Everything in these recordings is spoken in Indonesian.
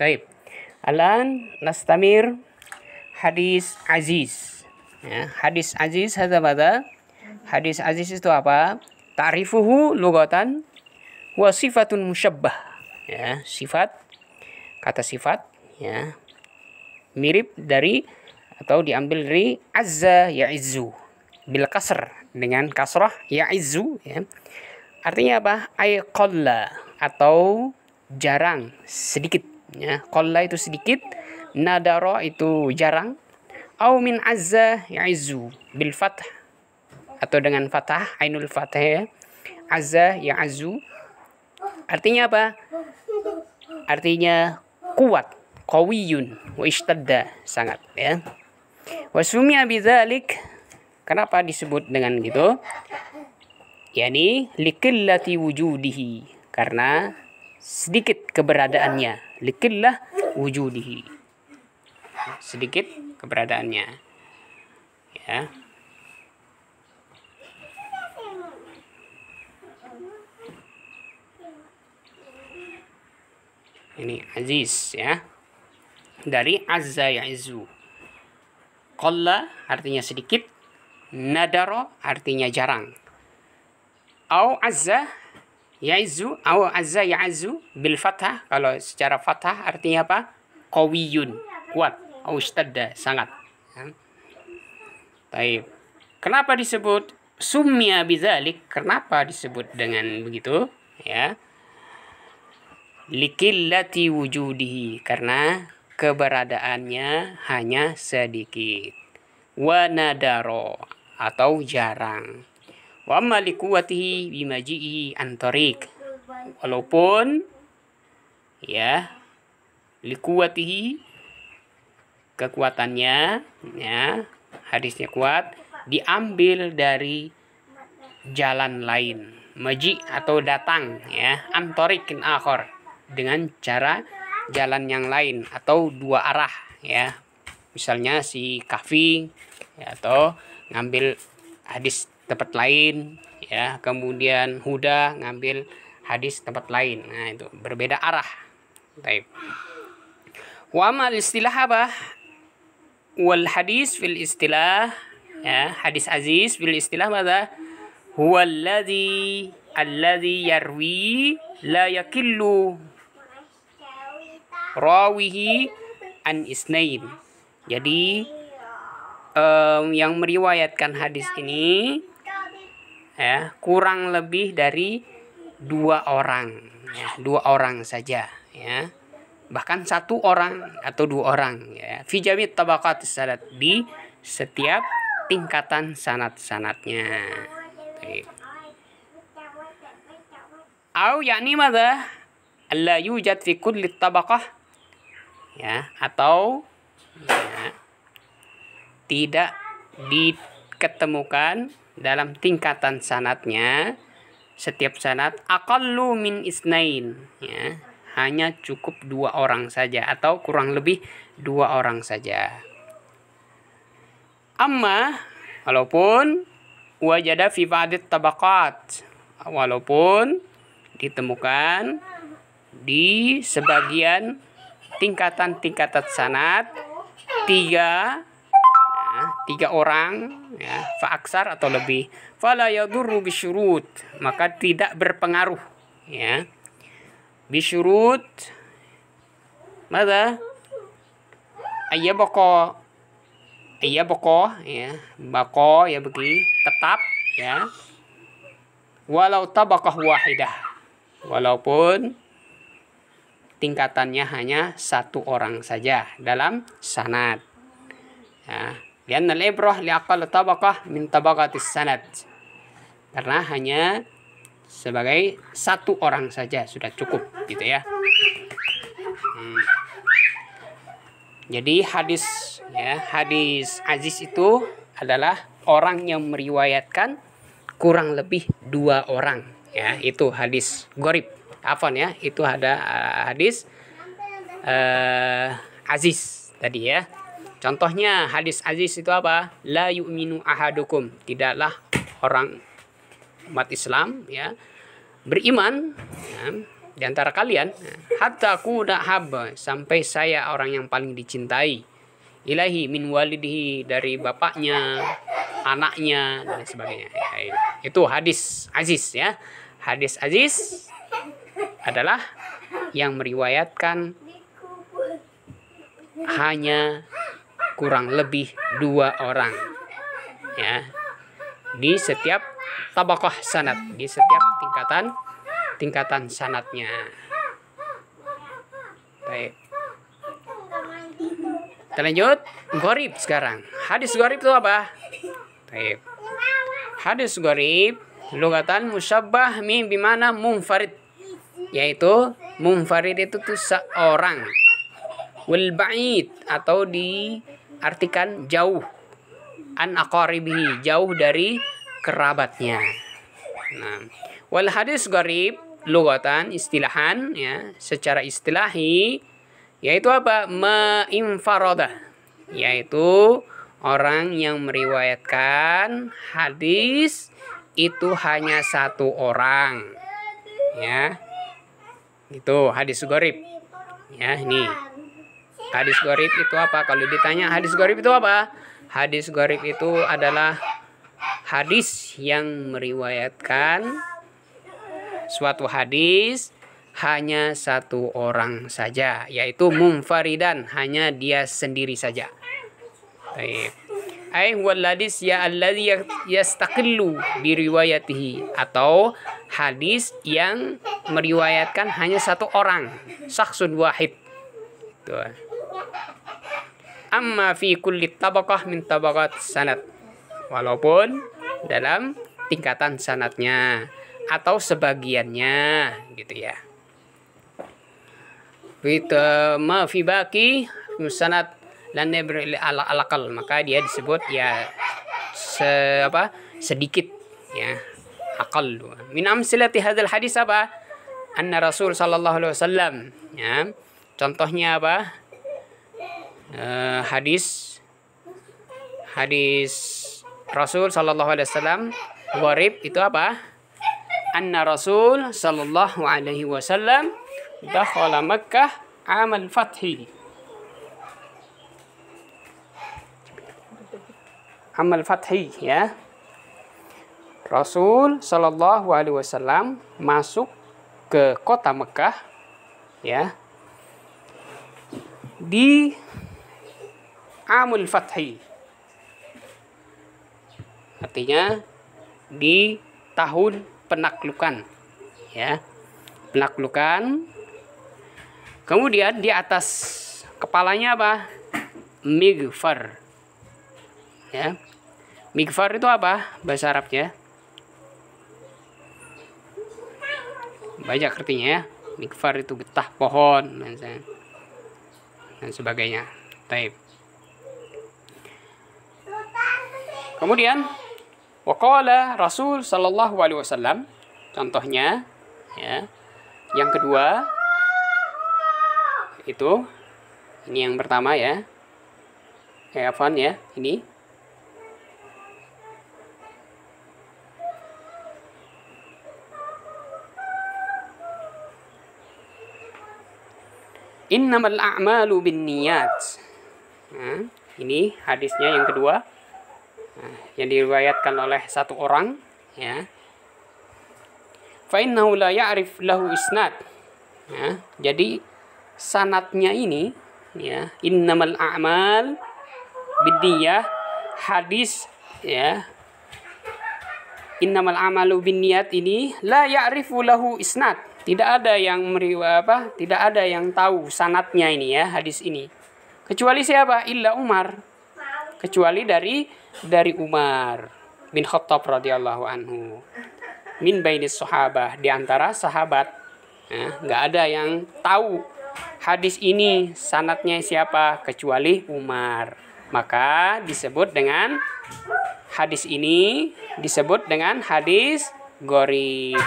Taib. Alan nastamir hadis aziz. Ya, hadis aziz hadza mada? Hadis aziz itu apa? Ta'rifuhu lugatan wa sifatun musyabbah. Ya, sifat, kata sifat, ya, mirip dari atau diambil dari azza ya'izzu bil kasr, dengan kasrah ya'izzu, ya. Artinya apa? Ay qalla, atau jarang, sedikit, ya. Qalla itu sedikit, nadara itu jarang, au min azza ya'izzu bil fath, atau dengan fathah, ainul fathah, ya. Azza ya'azzu artinya apa? Artinya kuat, qawiyun wa ishtadda, sangat, ya. Wa sumiya bidzalik, kenapa disebut dengan gitu? Yani likillati wujudihi, karena sedikit keberadaannya. Likillah wujudihi, sedikit keberadaannya, ya. Ini aziz, ya, dari azza ya'izzu. Qalla artinya sedikit, nadara artinya jarang. Au azza ya'izzu, au azza ya'izzu bil fathah, kalau secara fathah artinya apa? Qawiyun, kuat, au ishtadda, sangat, ya. Taib. Kenapa disebut summiya bidzalik? Kenapa disebut dengan begitu? Ya. Likillati wujudihi, karena keberadaannya hanya sedikit. Wa nadaro, atau jarang. Wa amma likuwatihi bimaji'ihi antarik, walaupun, ya, likuwatihi, kekuatannya, ya, hadisnya kuat, diambil dari jalan lain. Maji atau datang, ya, antarikin akhor, dengan cara jalan yang lain atau dua arah, ya. Misalnya si Kahfi, ya, atau ngambil hadis tempat lain, ya, kemudian Huda ngambil hadis tempat lain. Nah, itu berbeda arah. Baik. Wa amal istilah apa? Wal hadis fil istilah, ya, hadis aziz fil istilah mana? Huwa alladhi yarwi la yakillu rawihi an isnain. Jadi yang meriwayatkan hadis ini, ya, kurang lebih dari 2 orang, ya, 2 orang saja, ya. Bahkan 1 orang atau 2 orang, ya. Fi jami' tabaqatis sanad, di setiap tingkatan sanad-sanadnya. Au yakni madza? Alla yujad fi kulli tabaqah, ya, atau, ya, tidak diketemukan dalam tingkatan sanadnya, setiap sanad aqallu min isnain, ya, hanya cukup 2 orang saja atau kurang lebih 2 orang saja. Amma, walaupun wajada fi ba'dit tabaqat, walaupun ditemukan di sebagian tingkatan-tingkatan sanad 3 orang, ya, fa'aksar atau lebih, fala yadurru bisyurut, maka tidak berpengaruh, ya. Bisyurut mada? Ayyabqa, ya, baqo, ya, bagi tetap, ya, walau tabaqah wahidah, walaupun tingkatannya hanya 1 orang saja dalam sanad, ya. Lianna al-ibrah li'aqall tabaqah min tabaqatis sanad, karena hanya sebagai 1 orang saja sudah cukup, gitu, ya. Jadi hadis, ya, hadis aziz itu adalah orang yang meriwayatkan kurang lebih 2 orang, ya. Itu hadis gharib, afwan, ya, itu ada hadis aziz tadi, ya. Contohnya hadis aziz itu apa? La yu'minu ahadukum, tidaklah orang umat Islam, ya, beriman, ya, di antara kalian, hatta kuna habba, sampai saya orang yang paling dicintai, ilahi min walidihi, dari bapaknya, anaknya dan sebagainya. Itu hadis aziz ya. Hadis aziz adalah yang meriwayatkan hanya kurang lebih 2 orang ya, di setiap tabaqah sanad, di setiap tingkatan sanadnya. Baik. Kita lanjut gharib sekarang. Hadis gharib itu apa? Baik. Hadis gharib lugatan musyabbah min bimana munfarid, yaitu munfarid itu tuh seorang, wal ba'id atau diartikan jauh, an aqaribihi, jauh dari kerabatnya. Nah, wal hadis gharib lugatan istilahan ya, secara istilahi yaitu apa? Ma'infaradah, yaitu orang yang meriwayatkan hadis itu hanya 1 orang ya. Itu hadis gharib ya. Ini hadis gharib itu apa? Kalau ditanya hadis gharib itu apa? Hadis gharib itu adalah hadis yang meriwayatkan suatu hadis hanya 1 orang saja, yaitu munfaridan, hanya dia sendiri saja. Baik. Ai wal hadis ya alladhi yastaqillu bi riwayatihi, atau hadis yang meriwayatkan hanya 1 orang, syakhsun wahid. Itu. Amma fi kulli tabaqah min tabaqat sanad, walaupun dalam tingkatan sanadnya atau sebagiannya gitu ya. Kita ma fi baqi sanad lan alaqal, maka dia disebut ya sedikit ya, aqal. Min amsilati hadzal hadis apa? Anna Rasul sallallahu alaihi wasallam ya. Contohnya apa? Hadis Rasul sallallahu alaihi wasallam gharib itu apa? Anna Rasul sallallahu alaihi wasallam dakhala Makkah amal fathi. Amal fathi ya. Rasul sallallahu alaihi wasallam masuk ke kota Mekah ya, di amul fathi. Artinya di tahun penaklukan ya, penaklukan. Kemudian di atas kepalanya apa? Mighfar ya. Mighfar itu apa bahasa Arabnya? Banyak artinya ya. Mighfar itu getah pohon dan sebagainya. Taib. Kemudian waqala Rasul sallallahu alaihi wasallam, contohnya ya. Yang kedua itu, ini yang pertama ya. Afwan ya, ini. Innamal a'malu binniyat. Nah, ini hadisnya yang kedua. Nah, yang diriwayatkan oleh 1 orang ya. Fa innahu la ya'rif lahu isnad. Ya, jadi sanadnya ini ya, innamal a'mal binniyah, hadis ya, innamal a'malu binniyat ini la ya'rifu lahu isnad, tidak ada yang tidak ada yang tahu sanadnya ini ya, hadis ini, kecuali siapa? Illa Umar, kecuali dari Umar bin Khattab radhiyallahu anhu, min bainis sahabah, di antara sahabat ya, nggak ada yang tahu hadis ini sanadnya siapa kecuali Umar. Maka disebut dengan hadis ini disebut dengan hadis gharib.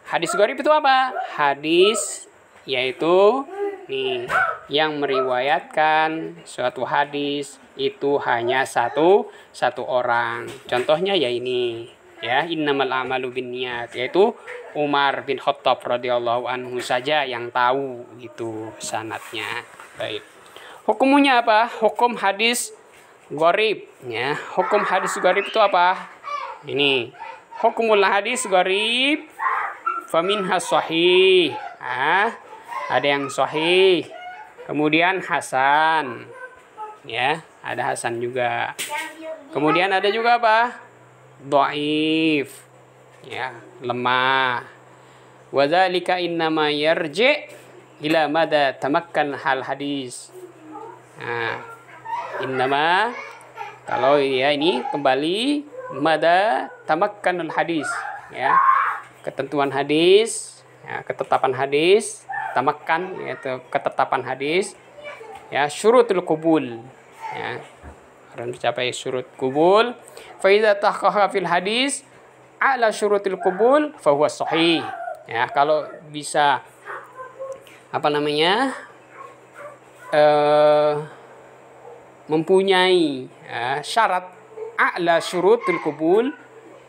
Hadis gharib itu apa? Hadis yaitu nih yang meriwayatkan suatu hadis itu hanya satu orang. Contohnya ya ini ya, innamal a'malu binniyat, yaitu Umar bin Khattab radhiyallahu anhu saja yang tahu itu sanadnya. Baik. Hukumnya apa? Hukum hadis gharib ya. Hukum hadis gharib itu apa? Ini. Hukumul hadis gharib faminha sahih. Ada yang sahih. Kemudian hasan. Ya, ada hasan juga. Kemudian ada juga apa? Dhaif. Ya, lemah. Wa dzalika innama yarji ila mada tamakkan hal hadis. Innama, kalau ya ini kembali mada tamakkan al hadis, ya. Ketentuan hadis, ya, ketetapan hadis, tamakkan yaitu ketetapan hadis. Ya, syurutul qubul, ya, harus mencapai syurut qubul. Fa idza tahaqqaqa fil hadis ala syurutil qubul fa huwa sahih. Ya, kalau bisa mempunyai syarat a'la syurutul qubul,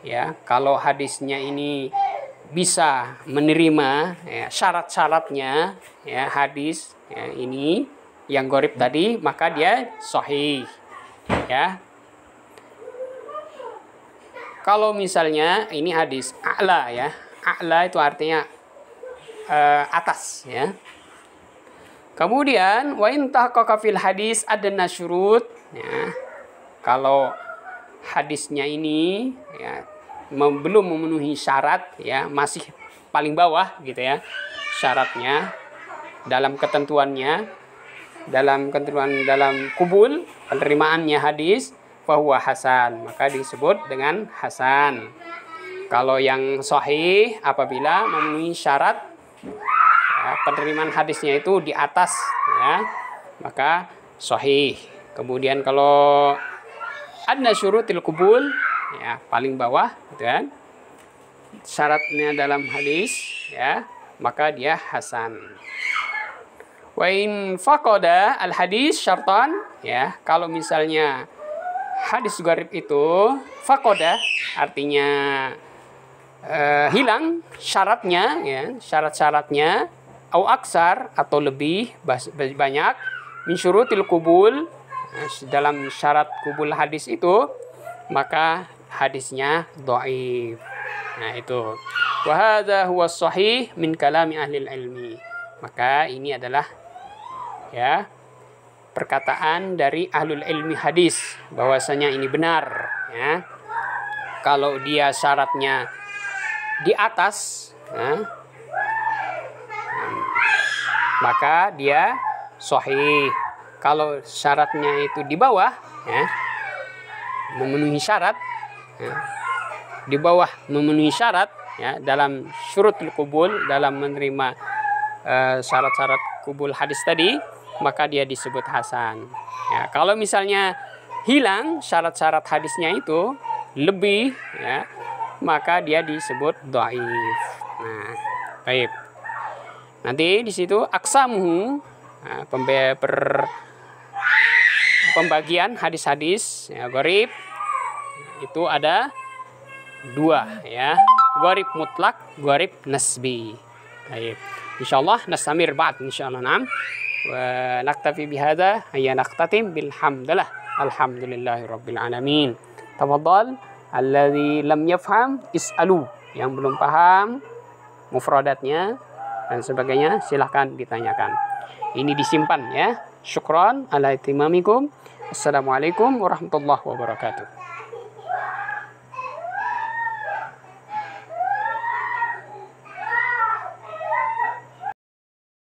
ya, kalau hadisnya ini bisa menerima ya, syarat-syaratnya ya, hadis ya, ini yang gharib tadi, maka dia sahih ya. Kalau misalnya ini hadis a'la ya, a'la itu artinya atas ya. Kemudian wa in tahaqqaqa fil hadis adna syurut ya. Kalau hadisnya ini ya belum memenuhi syarat ya, masih paling bawah gitu ya syaratnya dalam ketentuannya, dalam kubul penerimaannya hadis, fahuwa hasan, maka disebut dengan hasan. Kalau yang sahih apabila memenuhi syarat ya, penerimaan hadisnya itu di atas ya, maka sahih. Kemudian kalau adna syurutil qubul ya, paling bawah gitu kan, syaratnya dalam hadis ya, maka dia hasan. Wa in faqada al hadis syartan ya, kalau misalnya hadis gharib itu faqada artinya hilang syaratnya ya, syarat-syaratnya au aksar atau lebih banyak min syurutil qubul, dalam syarat kubul hadis itu, maka hadisnya dhaif. Nah itu. Wa hadza huwa sahih min kalami ahli ilmi. Maka ini adalah ya perkataan dari ahlul ilmi hadis bahwasanya ini benar ya. Kalau dia syaratnya di atas ya, maka dia sahih. Kalau syaratnya itu di bawah ya, memenuhi syarat ya, di bawah memenuhi syarat ya, dalam syurutul qubul, dalam menerima syarat-syarat qubul hadis tadi, maka dia disebut hasan ya. Kalau misalnya hilang syarat-syarat hadisnya itu lebih ya, maka dia disebut dhaif. Nah, baik. Nanti di situ aksamuhu, nah, pembagian hadis-hadis ya, gharib itu ada dua ya, gharib mutlak, gharib nasbi. Baik. Insyaallah nastamir ba'd insyaallah. Naam. Wa naktafi bihadza hayya naqtatim bilhamdulillah. Alhamdulillahirabbil alamin. Tafadhal alladzi lam yafham is'alu. Yang belum paham mufradatnya dan sebagainya silahkan ditanyakan. Ini disimpan ya. Syukran ala itimamikum. Assalamualaikum warahmatullahi wabarakatuh.